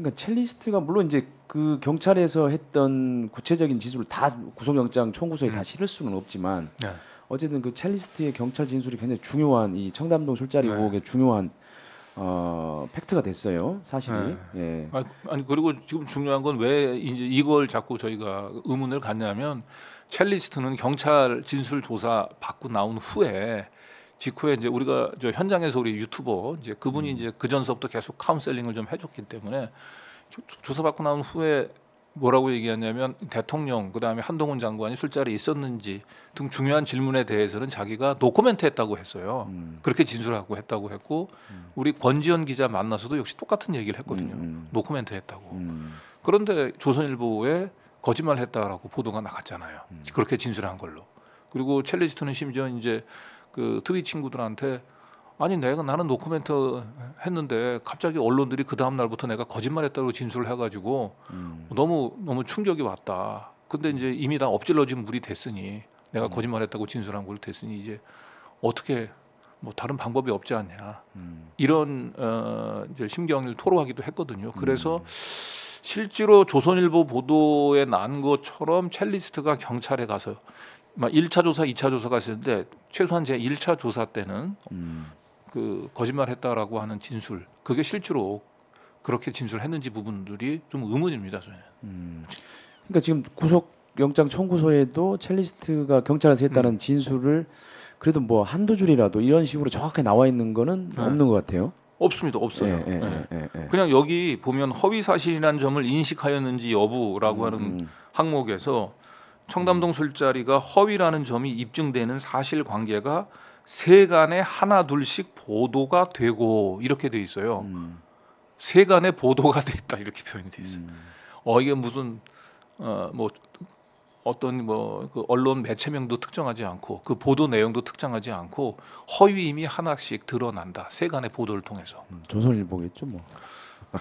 그러니까 첼리스트가 물론 이제 그 경찰에서 했던 구체적인 진술을 다 구속영장 청구서에 다 실을 수는 없지만 네. 어쨌든 그 첼리스트의 경찰 진술이 굉장히 중요한 이 청담동 술자리 네. 의혹의 중요한 팩트가 됐어요 사실이. 네. 예. 아니 그리고 지금 중요한 건 왜 이제 이걸 자꾸 저희가 의문을 갖냐면 첼리스트는 경찰 진술 조사 받고 나온 후에 직후에 이제 우리가 저 현장에서 우리 유튜버 이제 그분이 이제 그 전서부터 계속 카운셀링을 좀 해줬기 때문에 조사받고 나온 후에 뭐라고 얘기했냐면 대통령 그다음에 한동훈 장관이 술자리에 있었는지 등 중요한 질문에 대해서는 자기가 노코멘트했다고 했어요. 그렇게 진술하고 했다고 했고 우리 권지현 기자 만나서도 역시 똑같은 얘기를 했거든요. 노코멘트했다고. 그런데 조선일보에 거짓말했다라고 보도가 나갔잖아요. 그렇게 진술한 걸로. 그리고 첼리스트는 심지어 이제 그 트윗 친구들한테 아니 나는 노코멘트 했는데 갑자기 언론들이 그 다음 날부터 내가 거짓말했다고 진술을 해가지고 너무 충격이 왔다. 근데 이제 이미 다 엎질러진 물이 됐으니 내가 거짓말했다고 진술한 걸로 됐으니 이제 어떻게 뭐 다른 방법이 없지 않냐 이런 이제 심경을 토로하기도 했거든요. 그래서 실제로 조선일보 보도에 난 것처럼 첼리스트가 경찰에 가서 막 1차 조사, 2차 조사가 있었는데 최소한 제 1차 조사 때는 그 거짓말했다라고 하는 진술 그게 실제로 그렇게 진술했는지 부분들이 좀 의문입니다, 저는. 그러니까 지금 구속영장 청구서에도 첼리스트가 경찰에서 했다는 진술을 그래도 뭐 한두 줄이라도 이런 식으로 정확하게 나와 있는 거는 없는 것 같아요. 없습니다, 없어요. 그냥 여기 보면 허위 사실이라는 점을 인식하였는지 여부라고 하는 항목에서 청담동 술자리가 허위라는 점이 입증되는 사실관계가 세간에 하나 둘씩 보도가 되고 이렇게 돼 있어요. 세간에 보도가 됐다 이렇게 표현이 돼 있어요. 이게 무슨 뭐 어떤 뭐 그 언론 매체명도 특정하지 않고 그 보도 내용도 특정하지 않고 허위임이 하나씩 드러난다. 세간의 보도를 통해서. 조선일보겠죠 뭐.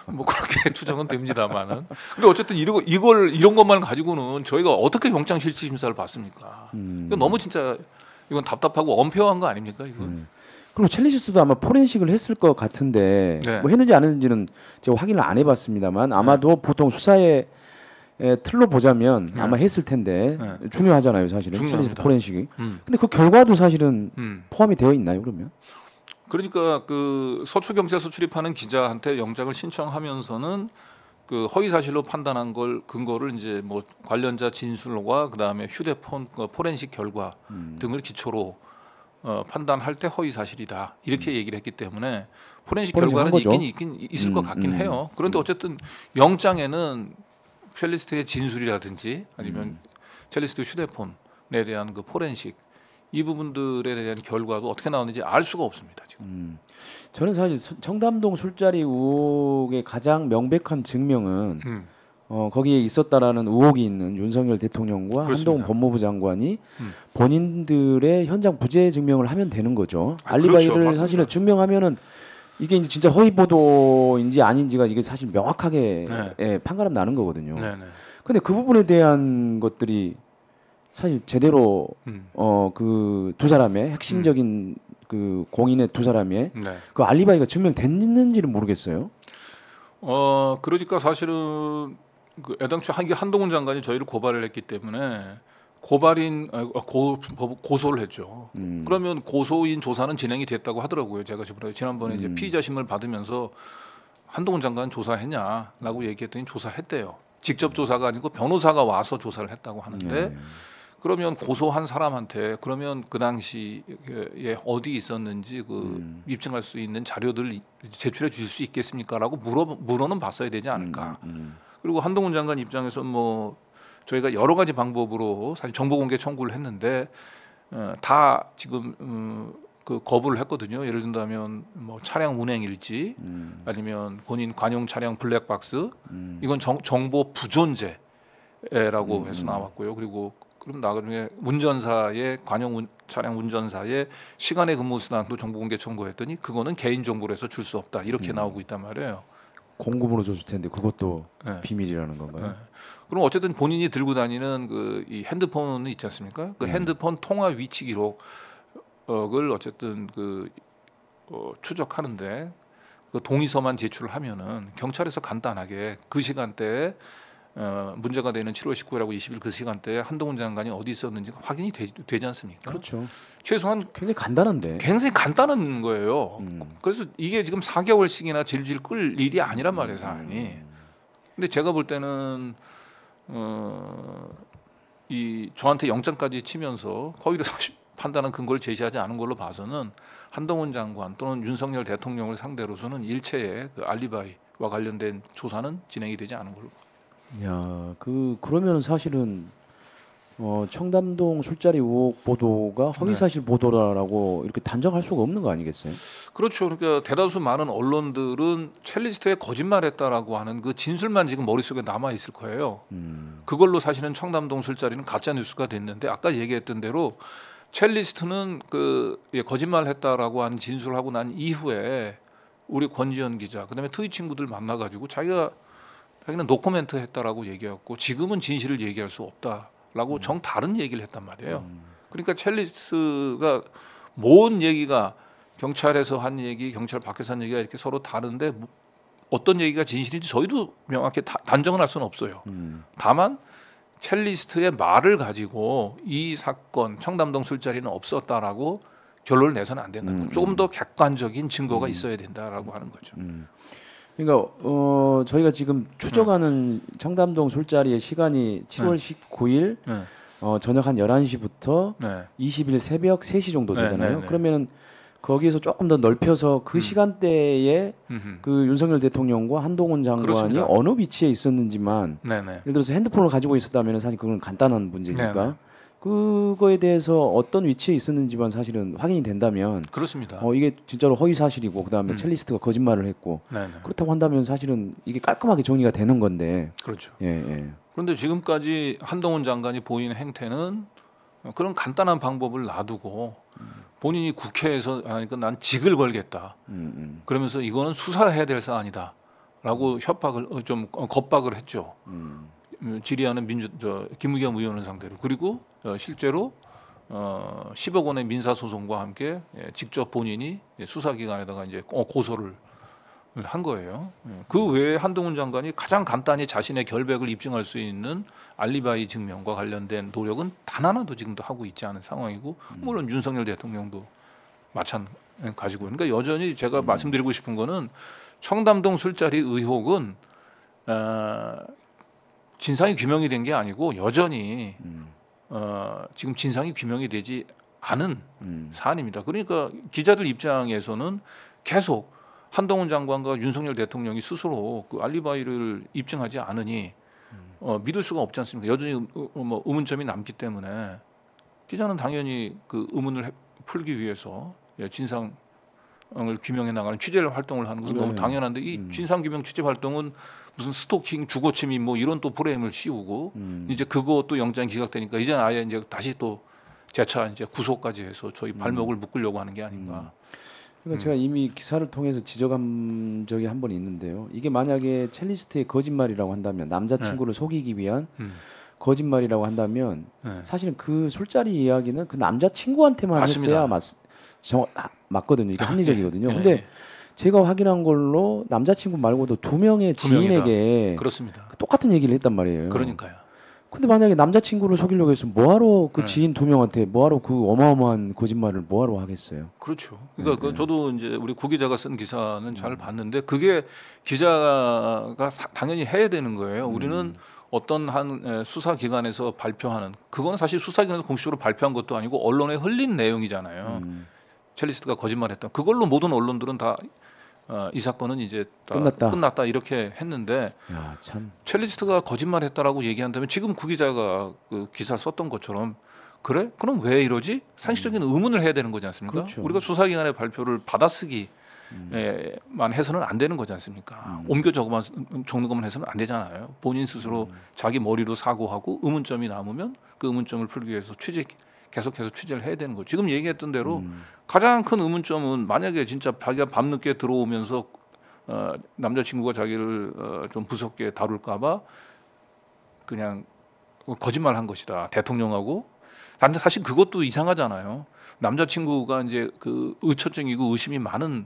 뭐 그렇게 추정은 됩니다만은. 근데 어쨌든 이런 것만 가지고는 저희가 어떻게 영장실질심사를 받습니까? 이건 너무 진짜 이건 답답하고 엄폐한 거 아닙니까? 이건. 그리고 첼리스트도 아마 포렌식을 했을 것 같은데 네. 뭐 했는지 안 했는지는 제가 확인을 안 해봤습니다만 아마도 보통 수사의 틀로 보자면 아마 했을 텐데 중요하잖아요 사실은 중요합니다. 첼리스트 포렌식이. 근데 그 결과도 사실은 포함이 되어 있나요 그러면? 그러니까 그 서초경찰서 출입하는 기자한테 영장을 신청하면서는 그 허위 사실로 판단한 걸 근거를 이제 뭐 관련자 진술과 그다음에 휴대폰 포렌식 결과 등을 기초로 판단할 때 허위 사실이다 이렇게 얘기를 했기 때문에 포렌식 결과는 있긴 있을 것 같긴 해요. 그런데 어쨌든 영장에는 첼리스트의 진술이라든지 아니면 첼리스트 휴대폰에 대한 그 포렌식 이 부분들에 대한 결과도 어떻게 나오는지 알 수가 없습니다 지금. 저는 사실 청담동 술자리 의혹의 가장 명백한 증명은 거기에 있었다라는 의혹이 있는 윤석열 대통령과 그렇습니다. 한동훈 법무부 장관이 본인들의 현장 부재 증명을 하면 되는 거죠. 알리바이를 그렇죠. 사실은 증명하면은 이게 이제 진짜 허위 보도인지 아닌지가 이게 사실 명확하게 판가름 나는 거거든요. 근데 그 부분에 대한 것들이 사실 제대로 그 두 사람의 핵심적인 그 공인의 두 사람의 그 알리바이가 증명됐는지는 모르겠어요. 그러니까 사실은 그 애당초 한동훈 장관이 저희를 고발을 했기 때문에 고소를 했죠. 그러면 고소인 조사는 진행이 됐다고 하더라고요. 제가 지난번에 이제 피의자심을 받으면서 한동훈 장관 조사했냐라고 얘기했더니 조사했대요. 직접 조사가 아니고 변호사가 와서 조사를 했다고 하는데 그러면 고소한 사람한테 그러면 그 당시에 어디 있었는지 그 입증할 수 있는 자료들을 제출해 주실 수 있겠습니까라고 물어는 봤어야 되지 않을까. 그리고 한동훈 장관 입장에서 뭐 저희가 여러 가지 방법으로 사실 정보 공개 청구를 했는데 다 지금 그 거부를 했거든요. 예를 든다면 뭐 차량 운행 일지 아니면 본인 관용 차량 블랙박스 이건 정보 부존재라고 해서 나왔고요. 그리고 그럼 나중에 운전사의 관용 차량 운전사의 시간의 근무 수당도 정보 공개 청구했더니 그거는 개인 정보로 해서 줄 수 없다 이렇게 나오고 있단 말이에요. 공금으로 줬을 텐데 그것도 비밀이라는 건가요? 그럼 어쨌든 본인이 들고 다니는 그 이 핸드폰은 있지 않습니까? 그 핸드폰 통화 위치 기록을 어쨌든 그 추적하는데 그 동의서만 제출을 하면은 경찰에서 간단하게 그 시간대에 문제가 되는 7월 19일하고 20일 그 시간대에 한동훈 장관이 어디 있었는지 확인이 되지 않습니까? 그렇죠. 최소한 굉장히 간단한데. 굉장히 간단한 거예요. 그래서 이게 지금 4개월씩이나 질질 끌 일이 아니란 말이에요, 사안이. 근데 제가 볼 때는 이 저한테 영장까지 치면서 허위를 판단한 근거를 제시하지 않은 걸로 봐서는 한동훈 장관 또는 윤석열 대통령을 상대로서는 일체의 그 알리바이와 관련된 조사는 진행이 되지 않은 걸로. 야, 그러면 사실은 청담동 술자리 의혹 보도가 허위사실 보도라고 이렇게 단정할 수가 없는 거 아니겠어요? 그렇죠. 그러니까 대다수 많은 언론들은 첼리스트에 거짓말했다라고 하는 그 진술만 지금 머릿속에 남아 있을 거예요. 그걸로 사실은 청담동 술자리는 가짜 뉴스가 됐는데 아까 얘기했던 대로 첼리스트는 거짓말했다라고 하는 진술을 하고 난 이후에 우리 권지현 기자 그다음에 트위 친구들 만나가지고 자기는 노코멘트 했다라고 얘기했고 지금은 진실을 얘기할 수 없다라고 정 다른 얘기를 했단 말이에요. 그러니까 첼리스트가 모은 얘기가 경찰에서 한 얘기, 경찰 밖에서 한 얘기가 이렇게 서로 다른데 어떤 얘기가 진실인지 저희도 명확히 단정을 할 수는 없어요. 다만 첼리스트의 말을 가지고 이 사건 청담동 술자리는 없었다라고 결론을 내서는 안 된다는 거죠. 조금 더 객관적인 증거가 있어야 된다라고 하는 거죠. 그러니까 저희가 지금 추정하는 청담동 술자리의 시간이 7월 19일 저녁 한 11시부터 20일 새벽 3시 정도 되잖아요. 그러면은 거기에서 조금 더 넓혀서 그 시간대에 그 윤석열 대통령과 한동훈 장관이 그렇습니다. 어느 위치에 있었는지만 예를 들어서 핸드폰을 가지고 있었다면 사실 그건 간단한 문제니까 그거에 대해서 어떤 위치에 있었는지만 사실은 확인이 된다면 그렇습니다. 이게 진짜로 허위 사실이고 그다음에 첼리스트가 거짓말을 했고 그렇다고 한다면 사실은 이게 깔끔하게 정리가 되는 건데. 그렇죠. 예. 그런데 지금까지 한동훈 장관이 보이는 행태는 그런 간단한 방법을 놔두고 본인이 국회에서 하니까 난 직을 걸겠다. 그러면서 이거는 수사해야 될 사안이다라고 협박을 좀 겁박을 했죠. 질의하는 김의겸 의원을 상대로. 그리고 실제로 10억 원의 민사 소송과 함께 직접 본인이 수사기관에다가 이제 고소를 한 거예요. 그 외에 한동훈 장관이 가장 간단히 자신의 결백을 입증할 수 있는 알리바이 증명과 관련된 노력은 단 하나도 지금도 하고 있지 않은 상황이고 물론 윤석열 대통령도 마찬가지고 그러니까 여전히 제가 말씀드리고 싶은 거는 청담동 술자리 의혹은 진상이 규명이 된 게 아니고 여전히 지금 진상이 규명이 되지 않은 사안입니다. 그러니까 기자들 입장에서는 계속 한동훈 장관과 윤석열 대통령이 스스로 그 알리바이를 입증하지 않으니 믿을 수가 없지 않습니까? 여전히 의문점이 남기 때문에 기자는 당연히 그 의문을 풀기 위해서 진상을 규명해 나가는 취재 활동을 하는 것은 너무 당연한데 이 진상 규명 취재 활동은 무슨 스토킹, 주거침입 뭐 이런 또 프레임을 씌우고 이제 그것도 영장 기각되니까 이제 아예 이제 다시 또 재차 이제 구속까지 해서 저희 발목을 묶으려고 하는 게 아닌가. 그러니까 제가 이미 기사를 통해서 지적한 적이 한 번 있는데요. 이게 만약에 첼리스트의 거짓말이라고 한다면 남자친구를 속이기 위한 거짓말이라고 한다면 사실은 그 술자리 이야기는 그 남자친구한테만 했어야 맞거든요. 이게 합리적이거든요. 근데 제가 확인한 걸로 남자친구 말고도 두 명의 지인에게 그렇습니다. 똑같은 얘기를 했단 말이에요. 그러니까요. 근데 만약에 남자친구를 속이려고 했으면 뭐하러 그 지인 두 명한테 뭐하러 그 어마어마한 거짓말을 뭐하러 하겠어요. 그렇죠. 그러니까 저도 이제 우리 구 기자가 쓴 기사는 잘 봤는데 그게 기자가 당연히 해야 되는 거예요. 우리는 어떤 한 수사기관에서 발표하는 그거는 사실 수사기관에서 공식적으로 발표한 것도 아니고 언론에 흘린 내용이잖아요. 첼리스트가 거짓말했다. 그걸로 모든 언론들은 다 이 사건은 이제 끝났다 이렇게 했는데 야, 참. 첼리스트가 거짓말했다라고 얘기한다면 지금 구 기자가 그 기사 썼던 것처럼 그래? 그럼 왜 이러지? 상식적인 의문을 해야 되는 거지 않습니까? 그렇죠. 우리가 수사기관의 발표를 받아쓰기만 해서는 안 되는 거지 않습니까? 옮겨 적는 것만 해서는 안 되잖아요. 본인 스스로 자기 머리로 사고하고 의문점이 남으면 그 의문점을 풀기 위해서 계속해서 취재를 해야 되는 거죠. 지금 얘기했던 대로 가장 큰 의문점은 만약에 진짜 자기가 밤늦게 들어오면서 남자친구가 자기를 좀 무섭게 다룰까봐 그냥 거짓말한 것이다. 대통령하고. 근데 사실 그것도 이상하잖아요. 남자친구가 이제 그 의처증이고 의심이 많은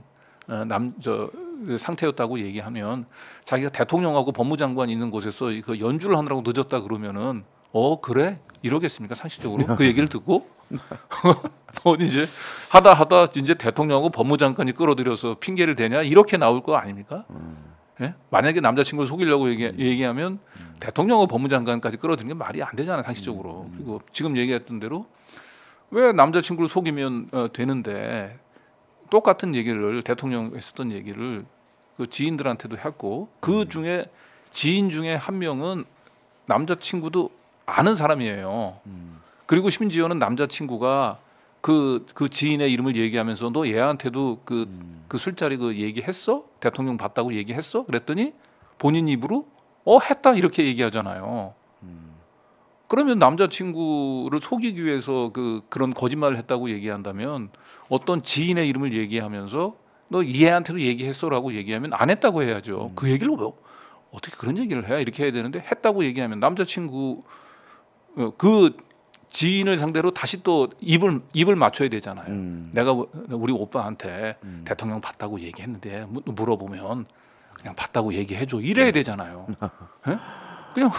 상태였다고 얘기하면 자기가 대통령하고 법무장관 있는 곳에서 그 연주를 하느라고 늦었다 그러면은 그래 이러겠습니까 상식적으로 그 얘기를 듣고 넌 이제 하다 이제 대통령하고 법무장관이 끌어들여서 핑계를 대냐 이렇게 나올 거 아닙니까? 예? 만약에 남자친구를 속이려고 얘기하면 대통령하고 법무장관까지 끌어들이는 게 말이 안 되잖아요 상식적으로. 그리고 지금 얘기했던 대로 왜 남자친구를 속이면 되는데 똑같은 얘기를 대통령 했었던 얘기를 그 지인들한테도 했고 그 중에 지인 중에 한 명은 남자친구도 아는 사람이에요. 그리고 심지어는 남자친구가 그 지인의 이름을 얘기하면서 너 얘한테도 그 술자리 그 얘기했어? 대통령 봤다고 얘기했어? 그랬더니 본인 입으로 했다 이렇게 얘기하잖아요. 그러면 남자친구를 속이기 위해서 그런 거짓말을 했다고 얘기한다면 어떤 지인의 이름을 얘기하면서 너 얘한테도 얘기했어라고 얘기하면 안 했다고 해야죠. 그 얘기를 왜 어떻게 그런 얘기를 해야 이렇게 해야 되는데 했다고 얘기하면 남자친구 그 지인을 상대로 다시 또 입을 맞춰야 되잖아요. 내가 우리 오빠한테 대통령 봤다고 얘기했는데 물어보면 그냥 봤다고 얘기해줘 이래야 되잖아요. 네? 그냥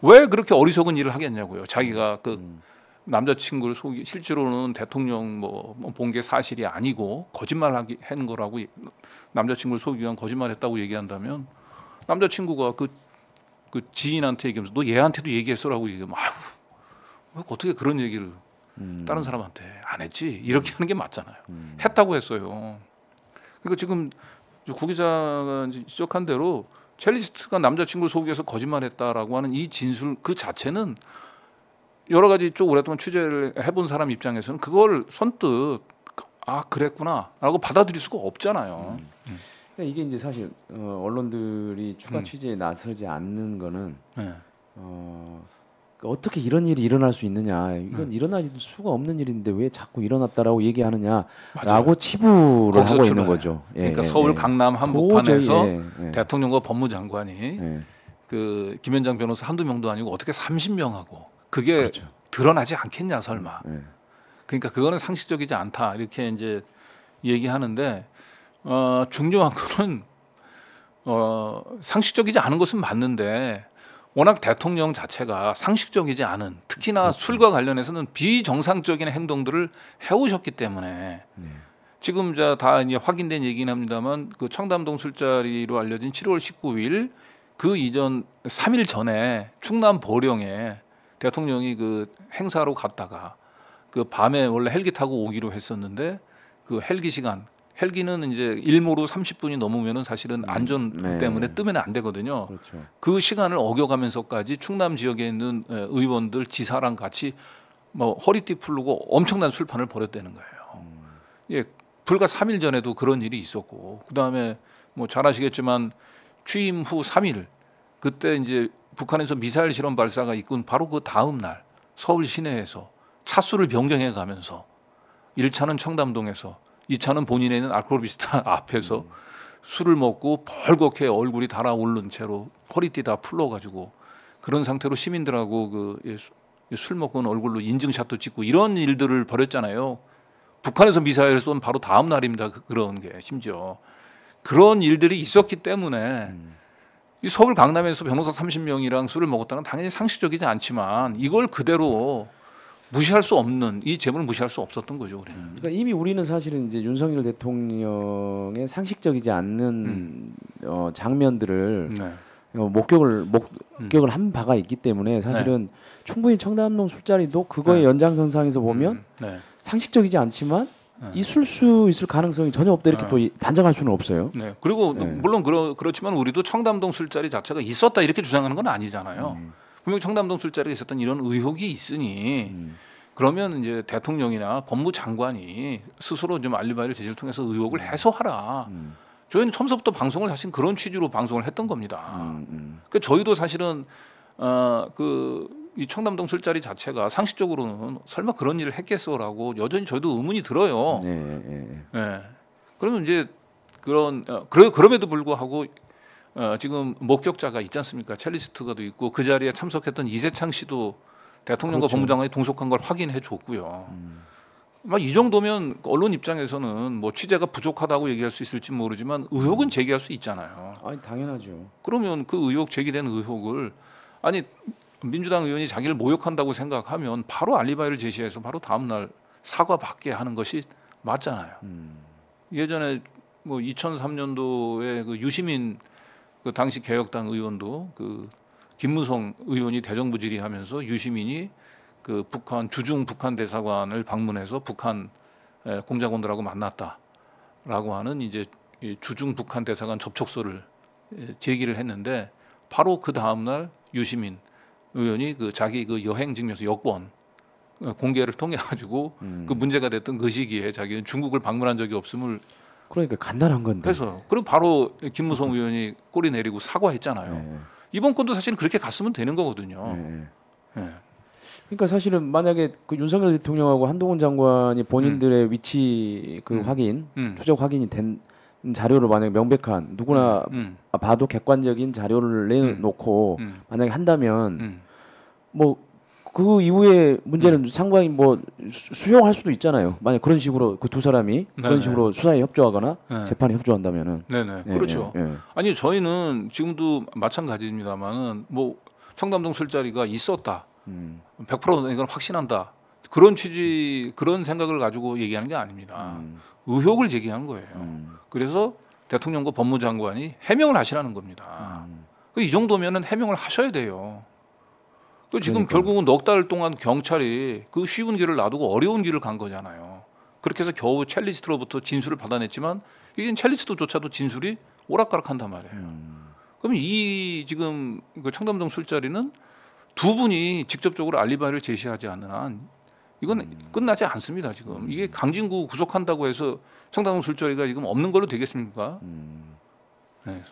왜 그렇게 어리석은 일을 하겠냐고요. 자기가 남자친구를 실제로는 대통령 본 게 사실이 아니고 거짓말하기 한 거라고 남자친구를 속이기 위한 거짓말했다고 얘기한다면 남자친구가 그 지인한테 얘기하면서 너 얘한테도 얘기했어라고 얘기하면 왜 어떻게 그런 얘기를 다른 사람한테 안 했지 이렇게 하는 게 맞잖아요. 했다고 했어요. 그러니까 지금 구 기자가 지적한 대로 첼리스트가 남자친구를 속여서 거짓말했다라고 하는 이 진술 그 자체는 여러 가지 쭉 오랫동안 취재를 해본 사람 입장에서는 그걸 선뜻 그랬구나라고 받아들일 수가 없잖아요. 그러니까 이게 이제 사실 언론들이 추가 취재에 나서지 않는 거는 어떻게 이런 일이 일어날 수 있느냐, 이건 일어날 수가 없는 일인데 왜 자꾸 일어났다라고 얘기하느냐라고 맞아요. 치부를 하고 있는 거죠. 그러니까 서울 강남 한복판에서 대통령과 법무장관이 그 김현장 변호사 한두 명도 아니고 어떻게 30명하고 그게 그렇죠. 드러나지 않겠냐 설마. 그러니까 그거는 상식적이지 않다 이렇게 이제 얘기하는데 중요한 거는 상식적이지 않은 것은 맞는데 워낙 대통령 자체가 상식적이지 않은 특히나 그렇죠. 술과 관련해서는 비정상적인 행동들을 해오셨기 때문에 지금 다 이제 확인된 얘기는 합니다만 그 청담동 술자리로 알려진 7월 19일 그 이전 3일 전에 충남 보령에 대통령이 그 행사로 갔다가 그 밤에 원래 헬기 타고 오기로 했었는데 그 헬기 시간 헬기는 이제 일몰후 30분이 넘으면은 사실은 안전 때문에 뜨면 안 되거든요. 그렇죠. 그 시간을 어겨가면서까지 충남 지역에 있는 의원들 지사랑 같이 허리띠 풀고 엄청난 술판을 벌였다는 거예요. 예, 불과 3일 전에도 그런 일이 있었고 그다음에 잘 아시겠지만 취임 후 3일 그때 이제 북한에서 미사일 실험 발사가 있고 바로 그 다음 날 서울 시내에서 차수를 변경해 가면서 1차는 청담동에서 2차는 본인에 있는 알코올 비슷한 앞에서 술을 먹고 벌겋게 얼굴이 달아오른 채로 허리띠 다 풀러가지고 그런 상태로 시민들하고 술 먹은 얼굴로 인증샷도 찍고 이런 일들을 벌였잖아요. 북한에서 미사일을 쏜 바로 다음 날입니다. 그런 게 심지어 그런 일들이 있었기 때문에 이 서울 강남에서 변호사 30명이랑 술을 먹었다는 건 당연히 상식적이지 않지만 이걸 그대로 무시할 수 없는 이 재물을 무시할 수 없었던 거죠. 우리는. 그러니까 이미 우리는 사실은 이제 윤석열 대통령의 상식적이지 않는 장면들을 목격을 한 바가 있기 때문에 사실은 충분히 청담동 술자리도 그거의 연장선상에서 보면 상식적이지 않지만 있을 수 있을 가능성이 전혀 없다 이렇게 또 단정할 수는 없어요. 네. 그리고 물론 그렇지만 우리도 청담동 술자리 자체가 있었다 이렇게 주장하는 건 아니잖아요. 분명 청담동 술자리에 있었던 이런 의혹이 있으니 그러면 이제 대통령이나 법무장관이 스스로 좀 알리바이를 제시를 통해서 의혹을 해소하라. 저희는 처음부터 방송을 사실 그런 취지로 방송을 했던 겁니다. 그러니까 저희도 사실은 이 청담동 술자리 자체가 상식적으로는 설마 그런 일을 했겠어라고 여전히 저희도 의문이 들어요. 네. 그러면 이제 그럼에도 불구하고 지금 목격자가 있지 않습니까? 첼리스트가도 있고 그 자리에 참석했던 이세창 씨도 대통령과 그렇죠. 법무장관이 동석한 걸 확인해 줬고요. 막 이 정도면 언론 입장에서는 뭐 취재가 부족하다고 얘기할 수 있을지 모르지만 의혹은 제기할 수 있잖아요. 아니 당연하죠. 그러면 그 의혹 제기된 의혹을 아니 민주당 의원이 자기를 모욕한다고 생각하면 바로 알리바이를 제시해서 바로 다음 날 사과받게 하는 것이 맞잖아요. 예전에 뭐 2003년도에 그 유시민 그 당시 개혁당 의원도 그 김무성 의원이 대정부 질의하면서 유시민이 그 북한 주중 북한 대사관을 방문해서 북한 공작원들하고 만났다라고 하는 이제 주중 북한 대사관 접촉서를 제기를 했는데 바로 그 다음 날 유시민 의원이 그 자기 그 여행 증명서 여권 공개를 통해 가지고 그 문제가 됐던 그 시기에 자기는 중국을 방문한 적이 없음을 그러니까 간단한 건데. 해서 그리고 바로 김무성 의원이 꼬리 내리고 사과했잖아요. 네. 이번 건도 사실은 그렇게 갔으면 되는 거거든요. 네. 네. 그러니까 사실은 만약에 그 윤석열 대통령하고 한동훈 장관이 본인들의 위치 그 확인, 추적 확인이 된 자료를 만약에 명백한 누구나 봐도 객관적인 자료를 내놓고 만약에 한다면 뭐 그 이후에 문제는 상당히 뭐 수용할 수도 있잖아요. 만약 그런 식으로 그 두 사람이 그런 식으로 수사에 협조하거나 재판에 협조한다면은. 네네. 그렇죠. 아니 저희는 지금도 마찬가지입니다만은 뭐 청담동 술자리가 있었다. 100% 이건 확신한다. 그런 취지, 그런 생각을 가지고 얘기하는 게 아닙니다. 의혹을 제기한 거예요. 그래서 대통령과 법무장관이 해명을 하시라는 겁니다. 이 정도면은 해명을 하셔야 돼요. 지금 결국은 넉 달 동안 경찰이 그 쉬운 길을 놔두고 어려운 길을 간 거잖아요. 그렇게 해서 겨우 첼리스트로부터 진술을 받아냈지만 이게 첼리스트조차도 진술이 오락가락한단 말이에요. 그러면 이 지금 그 청담동 술자리는 두 분이 직접적으로 알리바이를 제시하지 않는 한 이건 끝나지 않습니다. 지금 이게 강진구 구속한다고 해서 청담동 술자리가 지금 없는 걸로 되겠습니까? 네.